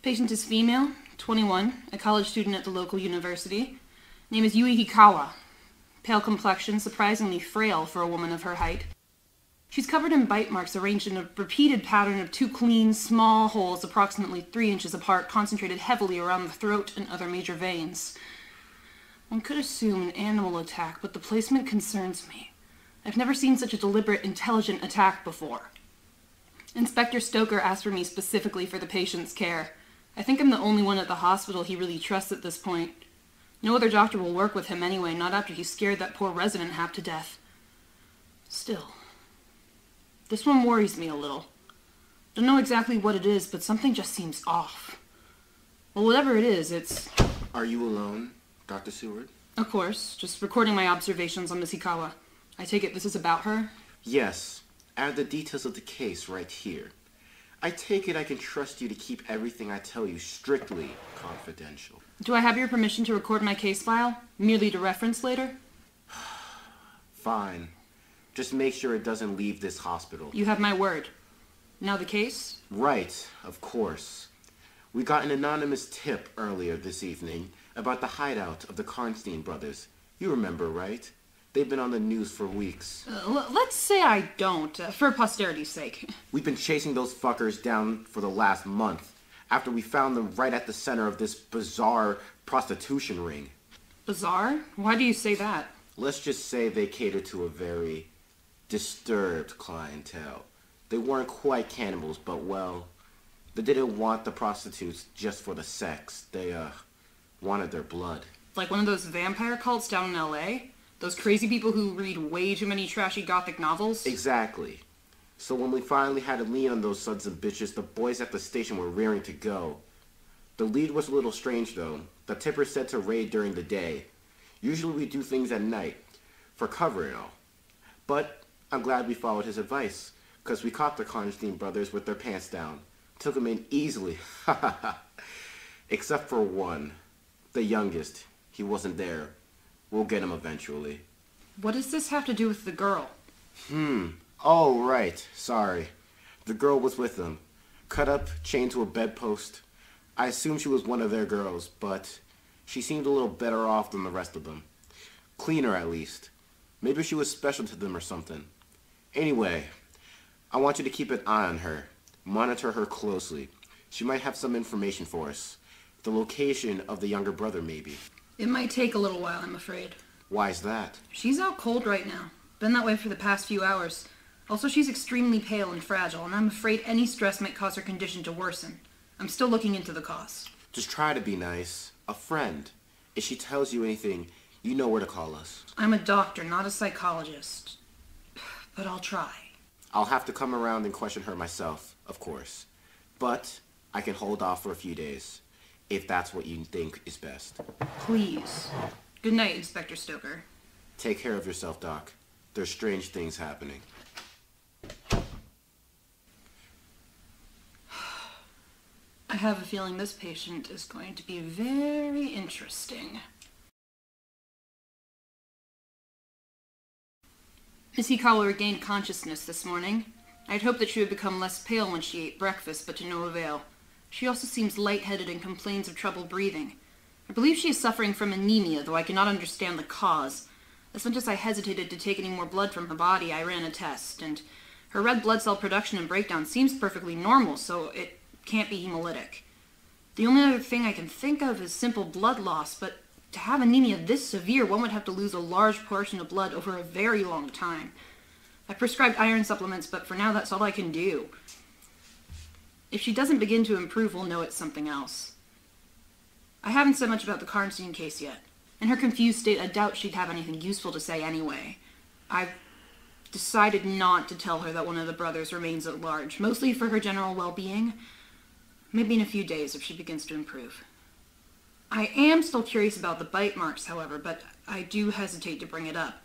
Patient is female, 21, a college student at the local university. Name is Hikawa. Pale complexion, surprisingly frail for a woman of her height. She's covered in bite marks arranged in a repeated pattern of two clean, small holes approximately 3 inches apart, concentrated heavily around the throat and other major veins. One could assume an animal attack, but the placement concerns me. I've never seen such a deliberate, intelligent attack before. Inspector Stokker asked for me specifically for the patient's care. I think I'm the only one at the hospital he really trusts at this point. No other doctor will work with him anyway, not after he scared that poor resident half to death. Still, this one worries me a little. Don't know exactly what it is, but something just seems off. Well, whatever it is, it's... Are you alone, Dr. Seward? Of course, just recording my observations on Miss Hikawa. I take it this is about her? Yes. I have the details of the case right here. I take it I can trust you to keep everything I tell you strictly confidential. Do I have your permission to record my case file? Merely to reference later? Fine. Just make sure it doesn't leave this hospital. You have my word. Now the case? Right, of course. We got an anonymous tip earlier this evening about the hideout of the Karnstein brothers. You remember, right? They've been on the news for weeks. Let's say I don't, for posterity's sake. We've been chasing those fuckers down for the last month, after we found them right at the center of this bizarre prostitution ring. Bizarre? Why do you say that? Let's just say they cater to a very disturbed clientele. They weren't quite cannibals, but well, they didn't want the prostitutes just for the sex. They, wanted their blood. Like one of those vampire cults down in L.A.? Those crazy people who read way too many trashy gothic novels? Exactly. So when we finally had a lead on those sons of bitches, the boys at the station were rearing to go. The lead was a little strange, though. The tipper said to raid during the day. Usually we do things at night, for cover and all. But I'm glad we followed his advice, because we caught the Karnstein brothers with their pants down. Took them in easily. Except for one. The youngest. He wasn't there. We'll get him eventually. What does this have to do with the girl? Oh, right. Sorry. The girl was with them. Cut up, chained to a bedpost. I assumed she was one of their girls, but she seemed a little better off than the rest of them. Cleaner, at least. Maybe she was special to them or something. Anyway, I want you to keep an eye on her. Monitor her closely. She might have some information for us. The location of the younger brother, maybe. It might take a little while, I'm afraid. Why's that? She's out cold right now. Been that way for the past few hours. Also, she's extremely pale and fragile, and I'm afraid any stress might cause her condition to worsen. I'm still looking into the cause. Just try to be nice. A friend. If she tells you anything, you know where to call us. I'm a doctor, not a psychologist. But I'll try. I'll have to come around and question her myself, of course. But I can hold off for a few days, if that's what you think is best. Please. Good night, Inspector Stokker. Take care of yourself, Doc. There's strange things happening. I have a feeling this patient is going to be very interesting. Miss Hikawa regained consciousness this morning. I'd hoped that she would become less pale when she ate breakfast, but to no avail. She also seems lightheaded and complains of trouble breathing. I believe she is suffering from anemia, though I cannot understand the cause. As much as I hesitated to take any more blood from her body, I ran a test, and her red blood cell production and breakdown seems perfectly normal, so it can't be hemolytic. The only other thing I can think of is simple blood loss, but to have anemia this severe, one would have to lose a large portion of blood over a very long time. I prescribed iron supplements, but for now that's all I can do. If she doesn't begin to improve, we'll know it's something else. I haven't said much about the Karnstein case yet. In her confused state, I doubt she'd have anything useful to say anyway. I've decided not to tell her that one of the brothers remains at large, mostly for her general well-being. Maybe in a few days if she begins to improve. I am still curious about the bite marks, however, but I do hesitate to bring it up.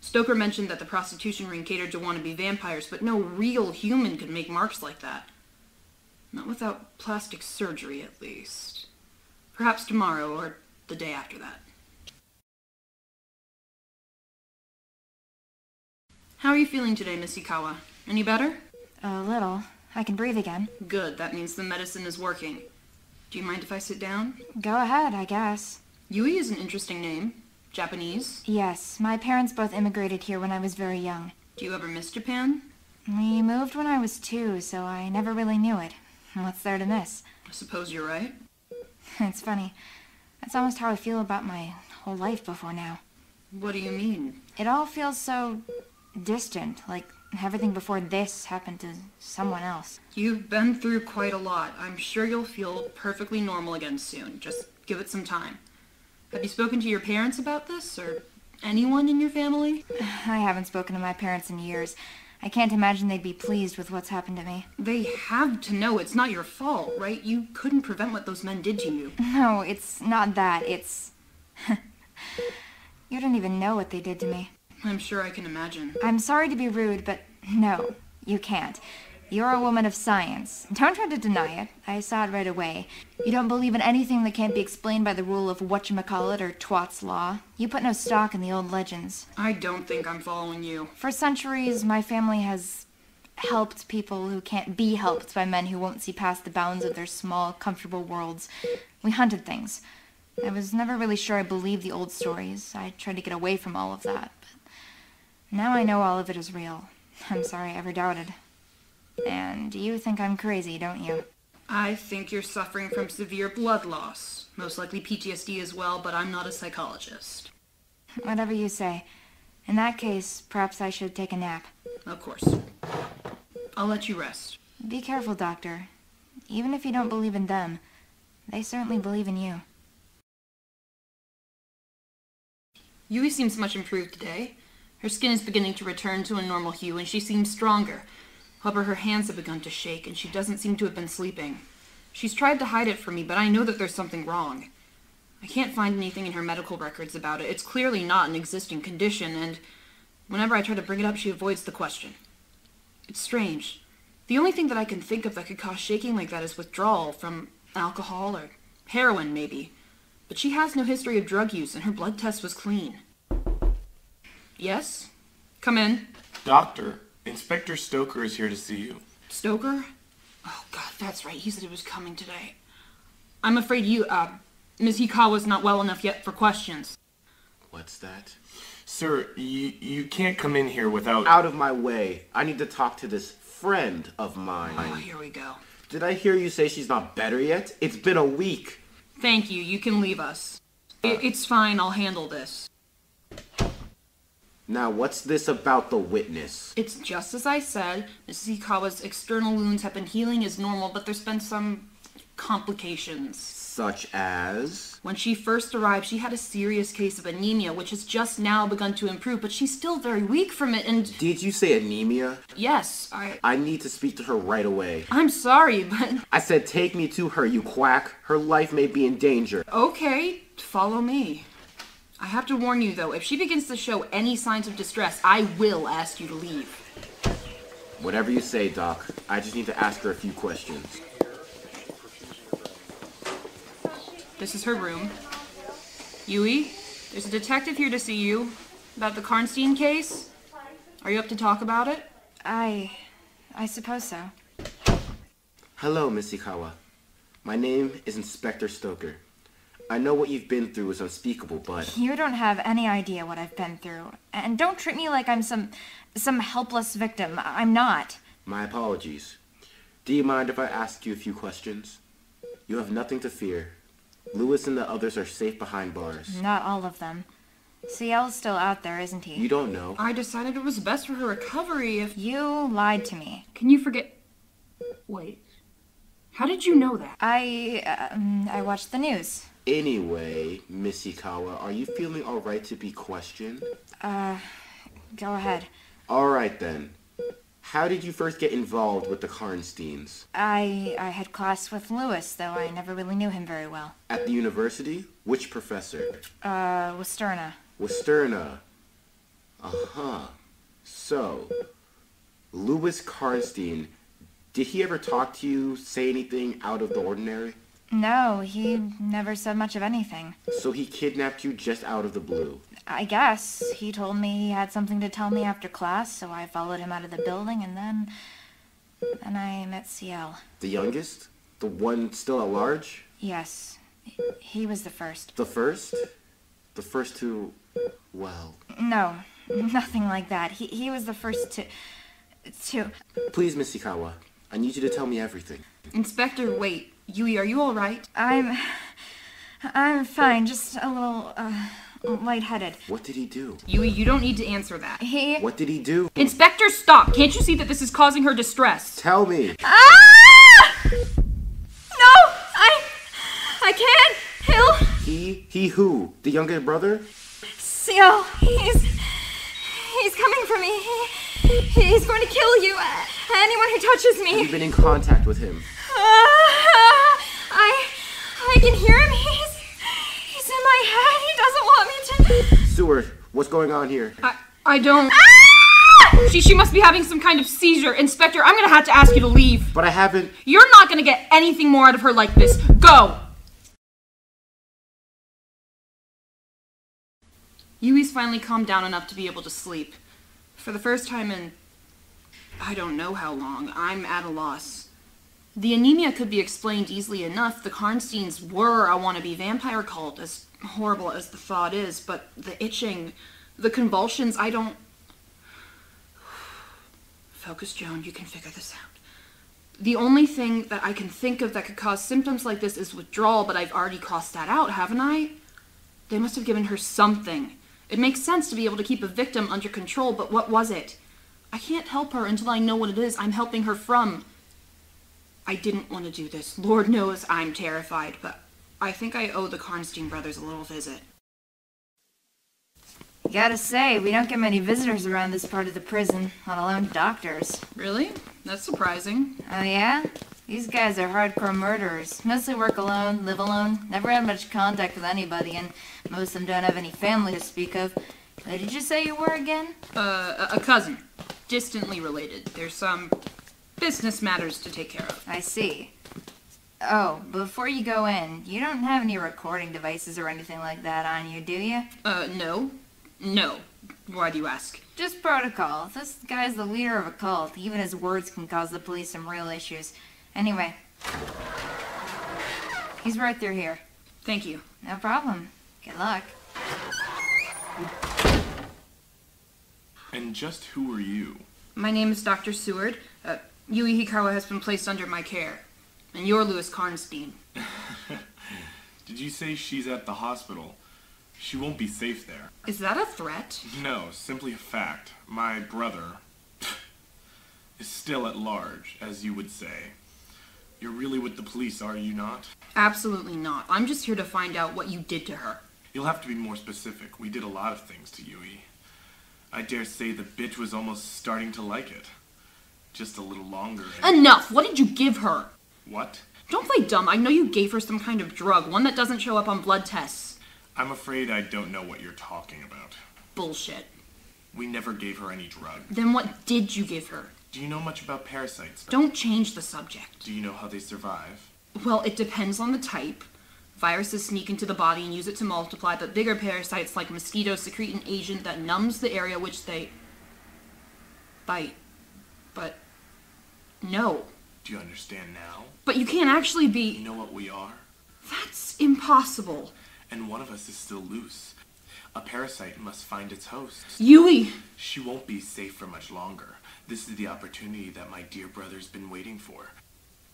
Stokker mentioned that the prostitution ring catered to wannabe vampires, but no real human could make marks like that. Not without plastic surgery, at least. Perhaps tomorrow, or the day after that. How are you feeling today, Miss Hikawa? Any better? A little. I can breathe again. Good, that means the medicine is working. Do you mind if I sit down? Go ahead, I guess. Yui is an interesting name. Japanese. Yes, my parents both immigrated here when I was very young. Do you ever miss Japan? We moved when I was 2, so I never really knew it. What's there to miss? I suppose you're right. It's funny. That's almost how I feel about my whole life before now. What do you mean? It all feels so distant, like everything before this happened to someone else. You've been through quite a lot. I'm sure you'll feel perfectly normal again soon. Just give it some time. Have you spoken to your parents about this, or anyone in your family? I haven't spoken to my parents in years. I can't imagine they'd be pleased with what's happened to me. They have to know it's not your fault, right? You couldn't prevent what those men did to you. No, it's not that. It's... You don't even know what they did to me. I'm sure I can imagine. I'm sorry to be rude, but no, you can't. You're a woman of science. Don't try to deny it. I saw it right away. You don't believe in anything that can't be explained by the rule of whatchamacallit or Twat's law. You put no stock in the old legends. I don't think I'm following you. For centuries, my family has helped people who can't be helped by men who won't see past the bounds of their small, comfortable worlds. We hunted things. I was never really sure I believed the old stories. I tried to get away from all of that, but now I know all of it is real. I'm sorry I ever doubted. And you think I'm crazy, don't you? I think you're suffering from severe blood loss. Most likely PTSD as well, but I'm not a psychologist. Whatever you say. In that case, perhaps I should take a nap. Of course. I'll let you rest. Be careful, Doctor. Even if you don't believe in them, they certainly believe in you. Yui seems much improved today. Her skin is beginning to return to a normal hue, and she seems stronger. However, her hands have begun to shake, and she doesn't seem to have been sleeping. She's tried to hide it from me, but I know that there's something wrong. I can't find anything in her medical records about it. It's clearly not an existing condition, and whenever I try to bring it up, she avoids the question. It's strange. The only thing that I can think of that could cause shaking like that is withdrawal from alcohol or heroin, maybe. But she has no history of drug use, and her blood test was clean. Yes? Come in. Doctor, Inspector Stokker is here to see you. Stokker? Oh, God, that's right. He said he was coming today. I'm afraid Ms. Hikawa's not well enough yet for questions. What's that? Sir, you can't come in here without... Out of my way. I need to talk to this friend of mine. Oh, here we go. Did I hear you say she's not better yet? It's been a week. Thank you. You can leave us. It's fine. I'll handle this. Now, what's this about the witness? It's just as I said. Mrs. Hikawa's external wounds have been healing as normal, but there's been some complications. Such as? When she first arrived, she had a serious case of anemia, which has just now begun to improve, but she's still very weak from it, and... Did you say anemia? Yes, I need to speak to her right away. I'm sorry, but... I said take me to her, you quack. Her life may be in danger. Okay, follow me. I have to warn you, though, if she begins to show any signs of distress, I will ask you to leave. Whatever you say, Doc. I just need to ask her a few questions. This is her room. Yui, there's a detective here to see you. About the Karnstein case. Are you up to talk about it? I suppose so. Hello, Miss Hikawa. My name is Inspector Stokker. I know what you've been through is unspeakable, but... You don't have any idea what I've been through. And don't treat me like I'm some helpless victim. I'm not. My apologies. Do you mind if I ask you a few questions? You have nothing to fear. Lewis and the others are safe behind bars. Not all of them. Ciel's still out there, isn't he? You don't know. I decided it was best for her recovery if... You lied to me. Can you forget... Wait. How did you know that? I watched the news. Anyway, Miss Hikawa, are you feeling alright to be questioned? Go ahead. Alright then. How did you first get involved with the Karnsteins? I had class with Lewis, though I never really knew him very well. At the university? Which professor? Westerna. Westerna. Uh-huh. So, Lewis Karnstein, did he ever talk to you, say anything out of the ordinary? No, he never said much of anything. So he kidnapped you just out of the blue? I guess. He told me he had something to tell me after class, so I followed him out of the building, and then I met Ciel. The youngest? The one still at large? Yes. He was the first. The first? The first to... well... No, nothing like that. He was the first to... Please, Miss Hikawa, I need you to tell me everything. Inspector, wait. Yui, are you alright? I'm fine, just a little, lightheaded. What did he do? Yui, you don't need to answer that. What did he do? Inspector, stop! Can't you see that this is causing her distress? Tell me! Ah! No! I can't! He who? The younger brother? Ciel, he's coming for me. He's going to kill you. Anyone who touches me. Have you been in contact with him? I can hear him. He's in my head. He doesn't want me to. Seward, what's going on here? I don't... Ah! She must be having some kind of seizure. Inspector, I'm gonna have to ask you to leave. But I haven't... You're not gonna get anything more out of her like this. Go! Yui's finally calmed down enough to be able to sleep. For the first time in... I don't know how long. I'm at a loss. The anemia could be explained easily enough. The Karnsteins were a wannabe vampire cult, as horrible as the thought is, but the itching, the convulsions, I don't... Focus, Joan, you can figure this out. The only thing that I can think of that could cause symptoms like this is withdrawal, but I've already crossed that out, haven't I? They must have given her something. It makes sense to be able to keep a victim under control, but what was it? I can't help her until I know what it is I'm helping her from. I didn't want to do this. Lord knows I'm terrified, but I think I owe the Karnstein brothers a little visit. Gotta say, we don't get many visitors around this part of the prison, let alone doctors. Really? That's surprising. Oh yeah? These guys are hardcore murderers. Mostly work alone, live alone, never had much contact with anybody, and most of them don't have any family to speak of. What did you say you were again? A cousin. Distantly related. There's some business matters to take care of. I see. Oh, before you go in, you don't have any recording devices or anything like that on you, do you? No. No. Why do you ask? Just protocol. This guy's the leader of a cult. Even his words can cause the police some real issues. Anyway. He's right through here. Thank you. No problem. Good luck. And just who are you? My name is Dr. Seward. Yui Hikawa has been placed under my care. And you're Louis Karnstein. Did you say she's at the hospital? She won't be safe there. Is that a threat? No, simply a fact. My brother is still at large, as you would say. You're really with the police, are you not? Absolutely not. I'm just here to find out what you did to her. You'll have to be more specific. We did a lot of things to Yui. I dare say the bitch was almost starting to like it. Just a little longer. Enough! What did you give her? What? Don't play dumb. I know you gave her some kind of drug, one that doesn't show up on blood tests. I'm afraid I don't know what you're talking about. Bullshit. We never gave her any drug. Then what did you give her? Do you know much about parasites? Don't change the subject. Do you know how they survive? Well, it depends on the type. Viruses sneak into the body and use it to multiply, but bigger parasites like mosquitoes secrete an agent that numbs the area which they bite. But no. Do you understand now? But you can't actually be... You know what we are? That's impossible. And one of us is still loose. A parasite must find its host. Yui! She won't be safe for much longer. This is the opportunity that my dear brother's been waiting for.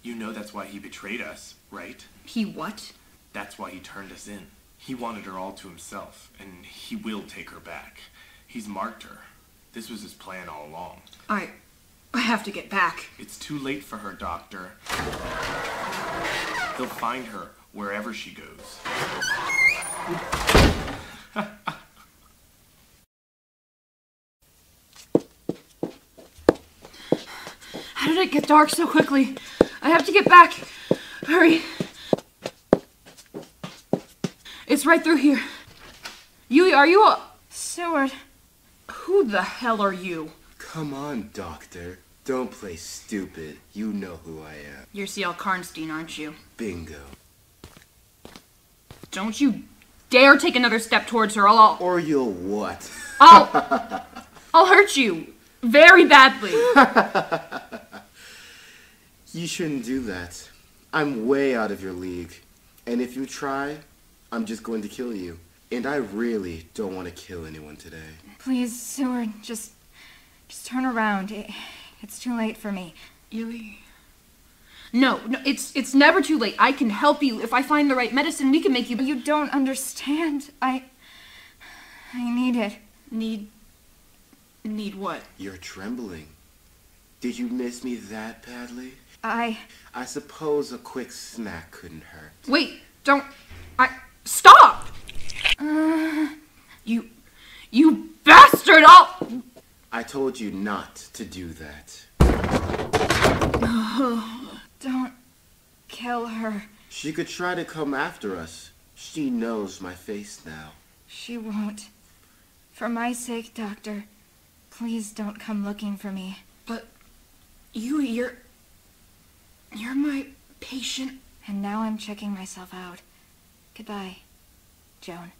You know that's why he betrayed us, right? He what? That's why he turned us in. He wanted her all to himself, and he will take her back. He's marked her. This was his plan all along. I have to get back. It's too late for her, Doctor. He'll find her wherever she goes. How did it get dark so quickly? I have to get back. Hurry. It's right through here. Yui, are you a... Seward. Who the hell are you? Come on, Doctor. Don't play stupid. You know who I am. You're Ciel Karnstein, aren't you? Bingo. Don't you dare take another step towards her. I'll Or you'll what? I'll hurt you. Very badly. You shouldn't do that. I'm way out of your league. And if you try, I'm just going to kill you. And I really don't want to kill anyone today. Please, Seward, just turn around. It's too late for me. Yui. No, it's never too late. I can help you. If I find the right medicine, we can make you... You don't understand. I need it. Need what? You're trembling. Did you miss me that badly? I suppose a quick snack couldn't hurt. Wait, stop! You bastard! I told you not to do that. Don't kill her. She could try to come after us. She knows my face now. She won't. For my sake, Doctor, please don't come looking for me. But you're my patient. And now I'm checking myself out. Goodbye, Joan.